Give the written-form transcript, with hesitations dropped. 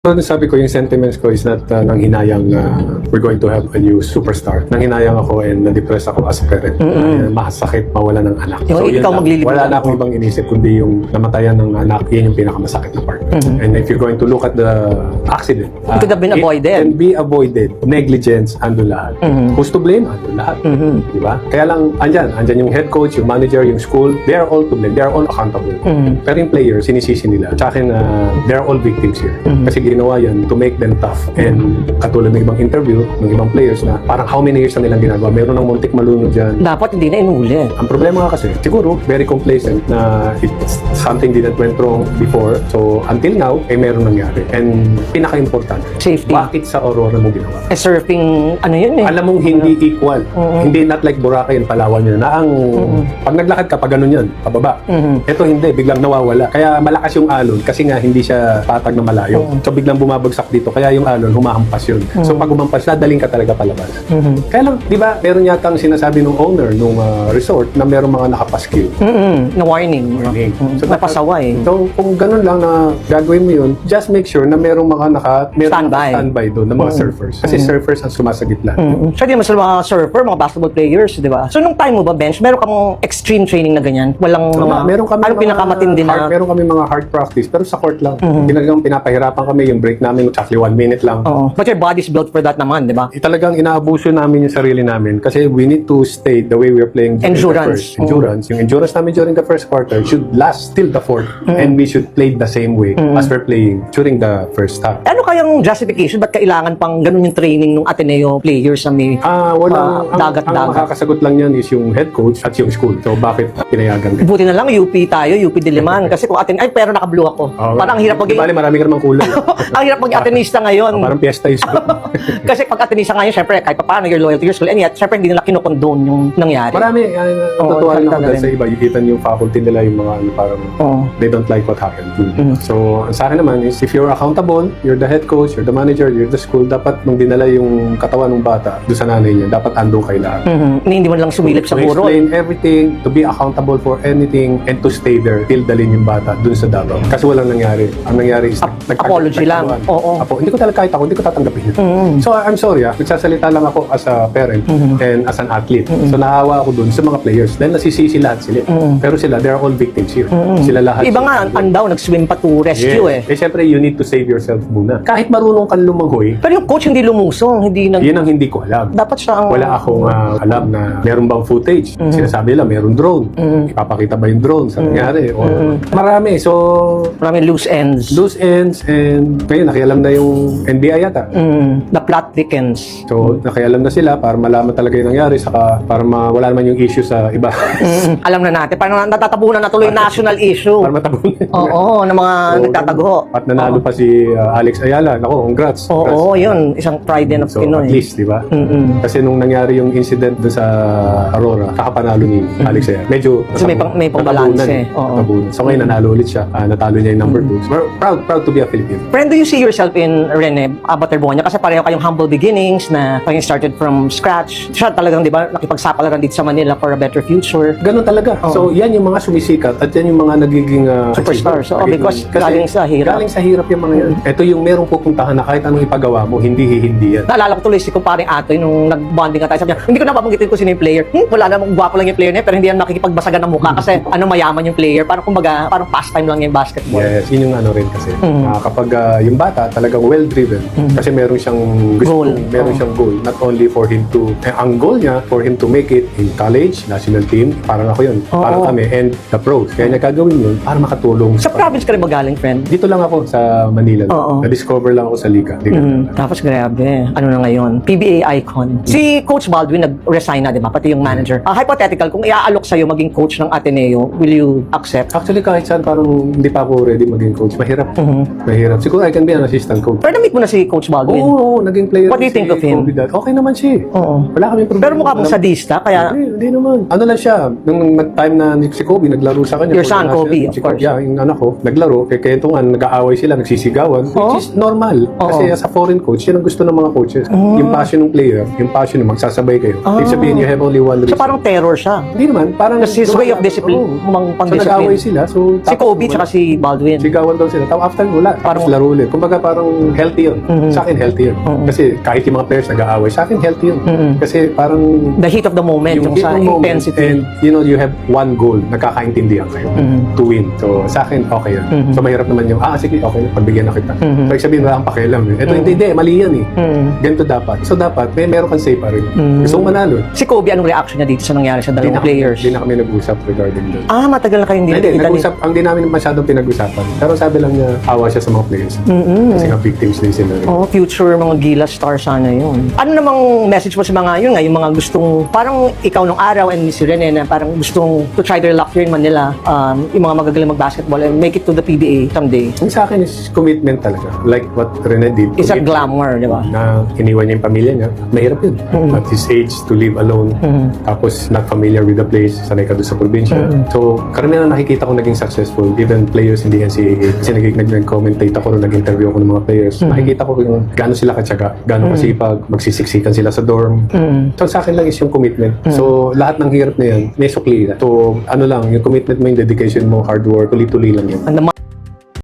So, sabi ko, yung sentiments ko is not nanghinayang na we're going to have a new superstar. Nanghinayang ako and na-depress ako as a parent. Masakit mawala ng anak. Yung So, yun ikaw lang. maglilibot Wala na akong ibang inisip kundi yung namatayan ng anak. Yan yung pinakamasakit na part. And if you're going to look at the accident, It could have been avoided. It can be avoided. Negligence, andun lahat. Who's to blame? Andun lahat. Diba? Kaya lang, andyan yung head coach, yung manager, yung school, they are all to blame. They are all accountable. Pero yung players, sinisisi nila. Sa akin, they are all victims here. Kasi ginawa yan to make them tough. And katulad ng ibang interview, ng ibang players na parang how many years na nilang ginagawa. Meron ng muntik malunod dyan. Dapat hindi na inuli. Ang problema nga kasi, siguro, very complacent na it's something didn't went wrong before. So, until now, meron nangyari. And pinaka-importante, Safety. bakit sa Aurora mo ginawa? Surfing, ano yun eh. Alam mong hindi equal. Hindi not like Boracay and Palawan yun. Na ang, pag naglakad ka, pag ganun yan, pababa. Ito hindi, biglang nawawala. Kaya malakas yung alon kasi nga hindi siya patag na malayo. So biglang bumabagsak dito, kaya yung alon, humahampas yun. So pag humampas, dadaling ka talaga palabas. Kaya lang, di ba, meron yata ang sinasabi ng owner nung resort na meron mga nakapaskill. Na warning. Warning. So, napasaway. So kung ganun lang na gagawin mo yun, just make sure na merong mga standby doon ng mga surfers. Kasi surfers ang sumasagitla. So, di naman sa mga surfer, mga basketball players, di ba? So, nung time mo ba, Bench, meron ka mong extreme training na ganyan? Walang Meron kami anong pinakamatindi na? Meron kami mga hard practice, pero sa court lang. Talagang pinapahirapan kami yung break namin, exactly 1 minute lang. Oo. But your body's built for that naman, di ba? Talagang inaabuso namin yung sarili namin kasi we need to stay the way we're playing during Endurance. the first. Endurance. Yung endurance namin during the first quarter should last till the fourth. And we should play the same way as we're playing during the first half. Ano kayang justification? Ba't kailangan pang ganun yung training ng Ateneo players na may Walang, ang dagat-dagat? makakasagot lang yan is yung head coach at yung school. So bakit pinayagan ka? Buti na lang, UP tayo, UP Diliman. Kasi kung pero naka-blue ako. Parang ang hirap Di bali, marami ka namang kulay. ang hirap mag-Atenista ngayon. Parang piyesta yung school. Kasi pag Atenista ngayon, syempre, kahit pa paano, you're loyal to your school. And yet, syempre, hindi nila kinokondone yung nangyari. Marami, natutuwa rin ako salita na dahil rin. sa iba, ikitan yung faculty nila yung mga parang they don't like what happened. So, sa akin naman is, if you're accountable, you're the head coach, you're the manager, you're the school, dapat nung dinala yung katawan ng bata doon sa nanay niya, dapat andun kay lahat. Hindi mo lang sumilip sa To burol. explain everything, to be accountable for anything, and to stay there till dalhin yung bata dun sa Davao. Kasi walang nangyari. Ang nangyari is Apology lang. Oo. Hindi ko talaga kahit ako, hindi ko tatanggapin yun. So I'm sorry nagsasalita lang ako as a parent and as an athlete. So naawa ako dun sa mga players dahil nasisisi lahat sila. Pero sila, they're all victims here. Sila lahat. Iba nga, andaw, nag-swim pa to rescue eh. Siyempre, you need to save yourself muna. Kahit marunong kang lumangoy, Pero yung coach hindi lumusong, hindi yun ang hindi ko alam. Dapat siya ang... Wala akong alam na meron bang footage. Sinasabi nila meron drone. Ipapakita ba yung drone sa nangyari? Or marami. So, Maraming loose ends. loose ends and ngayon nakialam na yung NBI yata. The plot thickens. So, nakialam na sila para malaman talaga yung nangyari saka para mawala naman yung issue sa iba. Alam na natin, parang natatabunan na tuloy yung national issue. Para matabunan. Oo, ng mga nagtatago. At nanalo pa si Alex Ayala. Nako, congrats. Oo, yun. Isang pride of So, Pinoy. at least, di ba? Kasi nung nangyari yung incident doon sa Aurora, kakapanalo ni Alex Ayala. Medyo Kasi may pangbalanse. Oo. natabunan. So, ngayon nanalo ulit siya. Natalo niya yung number 2. We're proud to be a Filipino. Friend, do you see yourself in Rene Abaterbonia? Kasi pareho kayong humble beginnings na parang started from scratch. Siya talagang, di ba, nakipagsapalaran dito sa Manila for a better future. Ganun talaga. So, yan yung mga sumisikat at yan yung mga nagiging Superstars. achiever. Because galing sa hirap. Galing sa hirap yung mga yan. Ito yung merong pupuntahan na kahit anong ipagawa mo, hindi yan. Naalala ko tuloy si kumparing Atoy nung nag-bonding nga tayo. Sabi niya, hindi ko napapanggitin ko sino yung player. Wala namang gwapo lang yung player niya, pero hindi yan nakikipagbasagan ng mukha kasi mayaman yung player. Parang kumbaga, parang pastime lang yung basketball. Yes, yun yung ano rin kasi. Kapag yung bata talagang well-driven, kasi meron siyang gusto, Goal. meron siyang goal. Not only for him to, ang goal niya, for him to make it in college, national team, parang ako yun, parang kami, and the pros. Kaya niya gagawin yun para makatulong. Sa province ka rin ba galing, friend? Dito lang ako sa Manila. Oo. Na-discover lang ako sa Liga. Tapos grabe, ano na ngayon? PBA icon. Si Coach Baldwin nag-resign na, di ba? Pati yung manager. Hypothetical, kung iaalok sa'yo maging coach ng Ateneo, will you accept? Actually, kahit saan, parang hindi pa ako ready maging coach. Mahirap. Mahirap. Siguro I can be an assistant coach. Pero na-meet mo na si Coach Baldwin? Oo, naging player. What do you si think of him? Kobe Dad. Okay naman siya. Oo. Wala kaming problema. Pero mukha mong sadista, kaya... Hindi naman. Ano lang siya, nung nag-time na si Kobe, naglaro sa kanya. Your son, Kobe, of course. Yeah, yung anak ko, naglaro. Kaya ito nga, nag-aaway sila, nagsisigawan. Which is normal. Kasi as a foreign coach, yan ang gusto ng mga coaches. Yung passion ng player, yung passion ng magsasabay kayo. Ibig sabihin, you have only one So reason. parang terror siya. Hindi naman. Parang That's his way of discipline. Oo. So Pang-discipline. nag-aaway sila. So, Si Kobe tsaka si Baldwin. sigawan daw sila. Tapos after, wala. Tapos laro paulit-ulit. Kumbaga parang healthy yun. Sa akin, healthy yun. Kasi kahit yung mga players nag-aaway, sa akin, healthy yun. Kasi parang The heat of the moment, yung heat sa ng moment, intensity. and you have one goal, nagkakaintindihan kayo to win. So sa akin, okay yun. So mahirap naman yung, sige, okay, pagbigyan na kita. So sabihin na ang pakialam. Ito hindi, mali yan eh. Ganito dapat. So dapat, meron kang say pa rin. Gusto mong manalo. Si Kobe, anong reaction niya dito sa nangyari sa dalawang players? Hindi na kami nag-usap regarding that. Matagal na kayo hindi Hindi, nakikita ni... nag-usap, ang di namin masyadong pinag-usapan. Pero sabi lang niya, awa siya sa mga players. Kasi nga victims din sila. Future mga Gila star sana yun. Ano namang message mo sa mga yun nga, yung mga gustong, parang ikaw nung araw and si Rene na parang gustong to try their luck here in Manila, yung mga magagaling mag-basketball and make it to the PBA someday. Yung sa akin is commitment talaga. Like what Rene did. It's a Commitment. glamour, di ba? Na iniwan niya yung pamilya niya. Mahirap yun. At his age, to live alone. Tapos not familiar with the place. Sanay ka doon sa probinsya. So, karamihan na nakikita ko naging successful. Even players in the NCAA. Kasi nag-commentate ako nung nag-interview ako ng mga players. Nakikita ko yung gano'n sila katsaga, gano'n kasipag, magsisiksikan sila sa dorm. So, sa akin lang is yung commitment. So, lahat ng hirap na yan, may sukli na. So, ano lang, yung commitment mo, yung dedication mo, hard work, tuloy-tuloy lang yan. And the